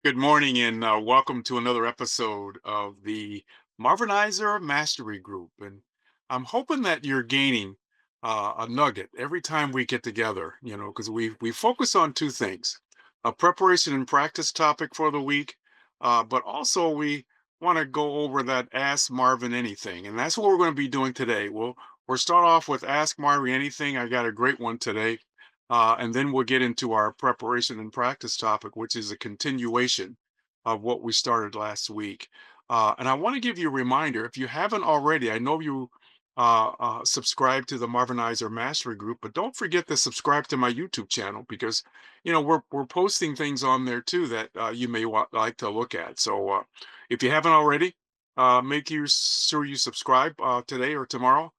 Good morning and welcome to another episode of the Marvinizer Mastery Group. And I'm hoping that you're gaining a nugget every time we get together, because we focus on two things: a preparation and practice topic for the week, but also we want to go over that Ask Marvin Anything. And that's what we're going to be doing today. We'll start off with Ask Marvin Anything. I got a great one today. And then we'll get into our preparation and practice topic, which is a continuation of what we started last week. And I want to give you a reminder, if you haven't already, I know you subscribe to the Marvinizer Mastery Group, but don't forget to subscribe to my YouTube channel because, we're posting things on there too that you may like to look at. So if you haven't already, make sure you subscribe today or tomorrow,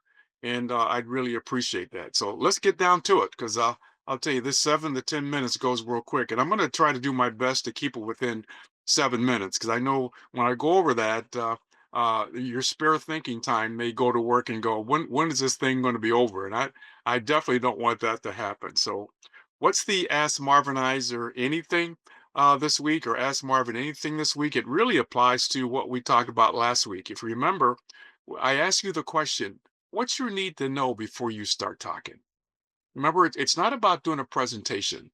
and I'd really appreciate that. So let's get down to it because I'll tell you, this 7 to 10 minutes goes real quick, and I'm going to try to do my best to keep it within 7 minutes because I know when I go over that, your spare thinking time may go to work and go, when is this thing going to be over? And I definitely don't want that to happen. So, what's the Ask Marvinizer anything this week, or Ask Marvin anything this week? It really applies to what we talked about last week. If you remember, I asked you the question, what's your need to know before you start talking? Remember, it's not about doing a presentation.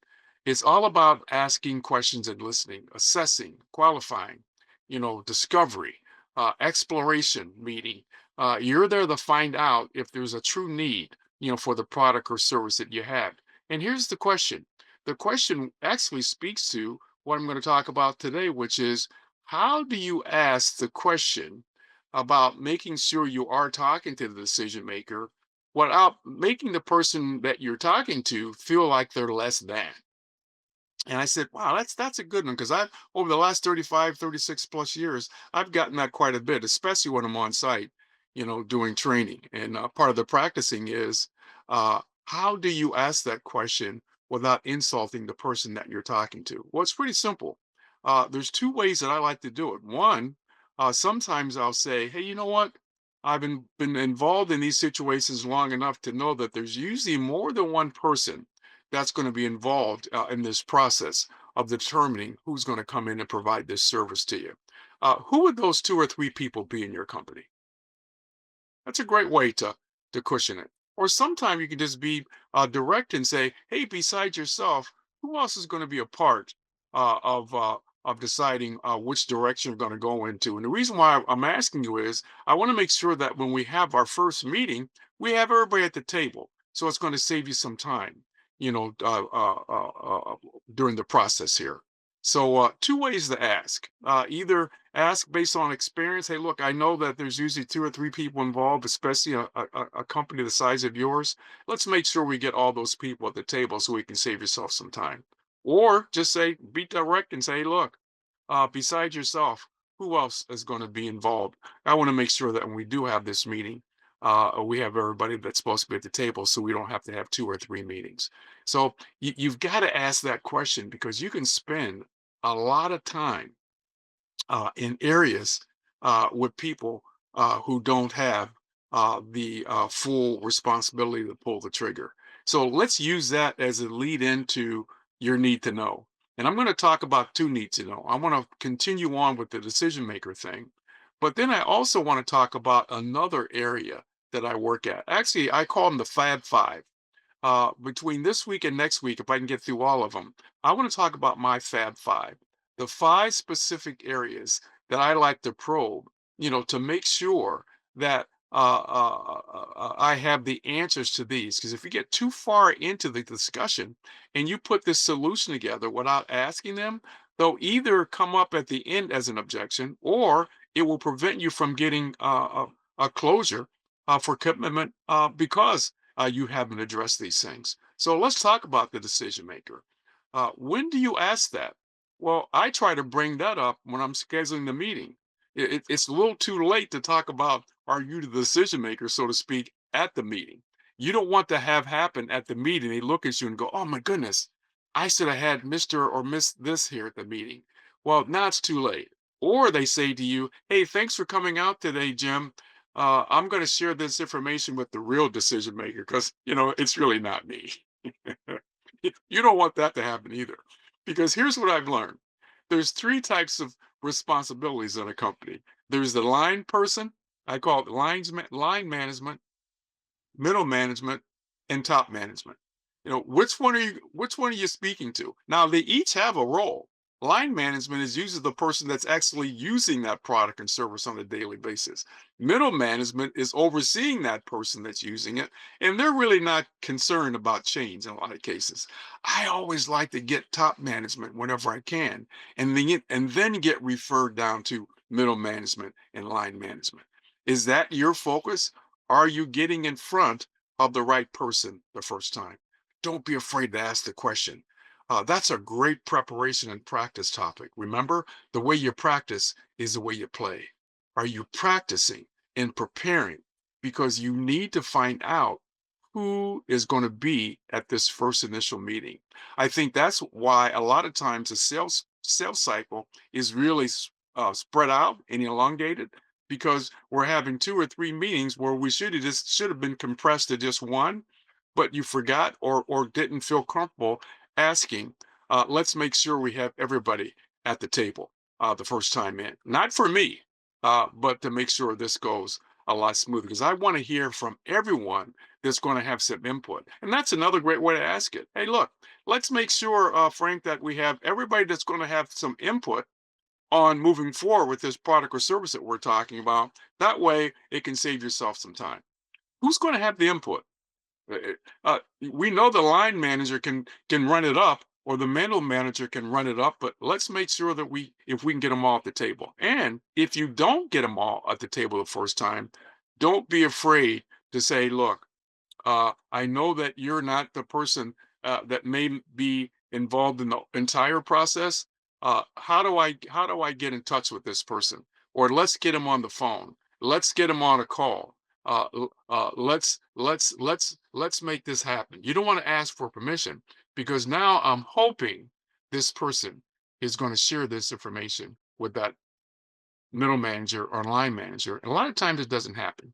It's all about asking questions and listening, assessing, qualifying, discovery, exploration, meaning you're there to find out if there's a true need, for the product or service that you have. And here's the question. The question actually speaks to what I'm going to talk about today, which is how do you ask the question about making sure you are talking to the decision maker without making the person that you're talking to feel like they're less than. And I said, wow, that's a good one because I've over the last 35, 36 plus years, I've gotten that quite a bit, especially when I'm on site, doing training. And part of the practicing is how do you ask that question without insulting the person that you're talking to? Well, it's pretty simple. There's two ways that I like to do it. One, sometimes I'll say, hey, you know what? I've been involved in these situations long enough to know that there's usually more than one person that's going to be involved in this process of determining who's going to come in and provide this service to you. Who would those two or three people be in your company? That's a great way to cushion it. Or sometimes you can just be direct and say, "Hey, besides yourself, who else is going to be a part of deciding which direction you're going to go into?" And the reason why I'm asking you is I want to make sure that when we have our first meeting, we have everybody at the table, so it's going to save you some time, you know, uh, uh, uh, uh, during the process here. So, two ways to ask. Either ask based on experience. Hey, look, I know that there's usually two or three people involved, especially a company the size of yours. Let's make sure we get all those people at the table so we can save yourself some time. Or just say, be direct and say, hey, look, besides yourself, who else is going to be involved? I want to make sure that when we do have this meeting, we have everybody that's supposed to be at the table so we don't have to have two or three meetings. So you've got to ask that question because you can spend a lot of time in areas with people who don't have the full responsibility to pull the trigger. So let's use that as a lead into your need to know. And I'm going to talk about two need to know. I want to continue on with the decision maker thing, but then I also want to talk about another area that I work at. Actually, I call them the Fab Five. Between this week and next week, if I can get through all of them, I want to talk about my Fab Five, the five specific areas that I like to probe, to make sure that I have the answers to these. Because if you get too far into the discussion and you put this solution together without asking them, they'll either come up at the end as an objection or it will prevent you from getting a closure for commitment because you haven't addressed these things. So let's talk about the decision maker. When do you ask that? Well, I try to bring that up when I'm scheduling the meeting. It's a little too late to talk about are you the decision maker, so to speak, at the meeting. You don't want to have happen at the meeting. They look at you and go, "Oh my goodness, I should have had Mister or Miss this here at the meeting." Well, now it's too late. Or they say to you, "Hey, thanks for coming out today, Jim. I'm going to share this information with the real decision maker because, it's really not me." You don't want that to happen either. Because here's what I've learned. there's three types of responsibilities in a company. There's the line person. I call it line management, middle management, and top management. Which one are you speaking to? Now they each have a role. Line management is usually the person that's actually using that product and service on a daily basis. Middle management is overseeing that person that's using it, and they're really not concerned about change in a lot of cases. I always like to get top management whenever I can, and then get referred down to middle management and line management. Is that your focus? Are you getting in front of the right person the first time? Don't be afraid to ask the question. That's a great preparation and practice topic. Remember, the way you practice is the way you play. Are you practicing and preparing? Because you need to find out who is going to be at this first initial meeting. I think that's why a lot of times the sales cycle is really spread out and elongated, because we're having two or three meetings where we should have been compressed to just one, but you forgot or didn't feel comfortable asking. Let's make sure we have everybody at the table the first time in. Not for me, but to make sure this goes a lot smoother, because I want to hear from everyone that's going to have some input. And that's another great way to ask it. Hey, look, let's make sure, Frank, that we have everybody that's going to have some input on moving forward with this product or service that we're talking about. That way, it can save yourself some time. Who's going to have the input? Uh, we know the line manager can run it up, or the middle manager can run it up, but let's make sure that if we can get them all at the table. And if you don't get them all at the table the first time, don't be afraid to say, look, I know that you're not the person that may be involved in the entire process. How do I get in touch with this person? Or let's get him on the phone. Let's get him on a call. Let's make this happen. You don't want to ask for permission, because now I'm hoping this person is going to share this information with that middle manager or line manager. And a lot of times it doesn't happen.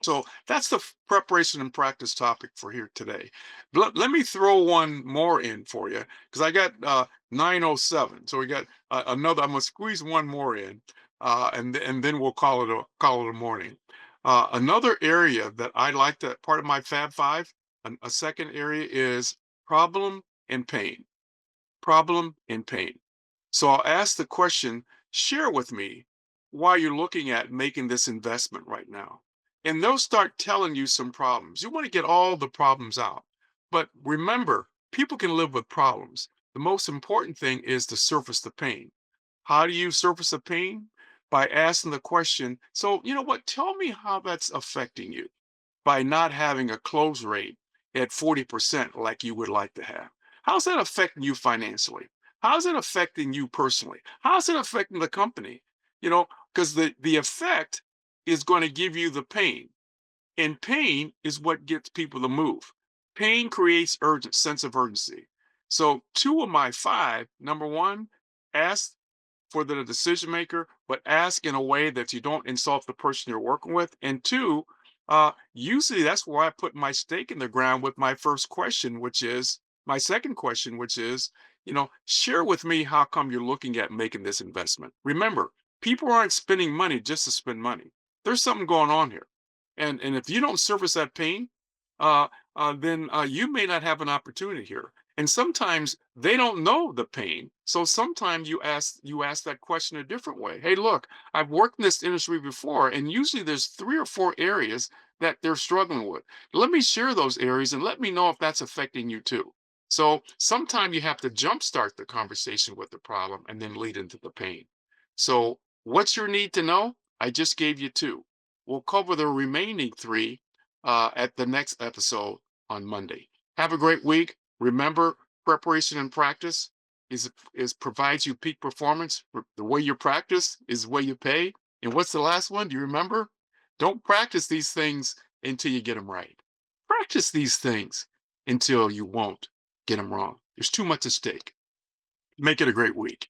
So that's the preparation and practice topic for here today. Let me throw one more in for you, because I got 9:07. So we got another. I'm gonna squeeze one more in, and then we'll call it a morning. Another area that I like, to part of my Fab Five. A second area is problem and pain. Problem and pain. So I'll ask the question, share with me why you're looking at making this investment right now. And they'll start telling you some problems. You want to get all the problems out. But remember, people can live with problems. The most important thing is to surface the pain. How do you surface the pain? By asking the question, so you know what, tell me how that's affecting you by not having a close rate at 40% like you would like to have. How's that affecting you financially? How's it affecting you personally? How's it affecting the company? Because the effect is going to give you the pain. And pain is what gets people to move. Pain creates urgent sense of urgency. So two of my five, number one, ask for the decision maker, but ask in a way that you don't insult the person you're working with. And two, usually that's where I put my stake in the ground with my first question, which is my second question, which is, share with me how come you're looking at making this investment. Remember, people aren't spending money just to spend money. There's something going on here. And if you don't surface that pain, then you may not have an opportunity here. And sometimes they don't know the pain. So sometimes you ask that question a different way. Hey, look, I've worked in this industry before, and usually there's three or four areas that they're struggling with. Let me share those areas and let me know if that's affecting you too. So sometimes you have to jumpstart the conversation with the problem and then lead into the pain. So what's your need to know? I just gave you two. We'll cover the remaining three at the next episode on Monday. Have a great week. Remember, preparation and practice is provides you peak performance. The way you practice is the way you pay. And what's the last one? Do you remember? Don't practice these things until you get them right. Practice these things until you won't get them wrong. There's too much at stake. Make it a great week.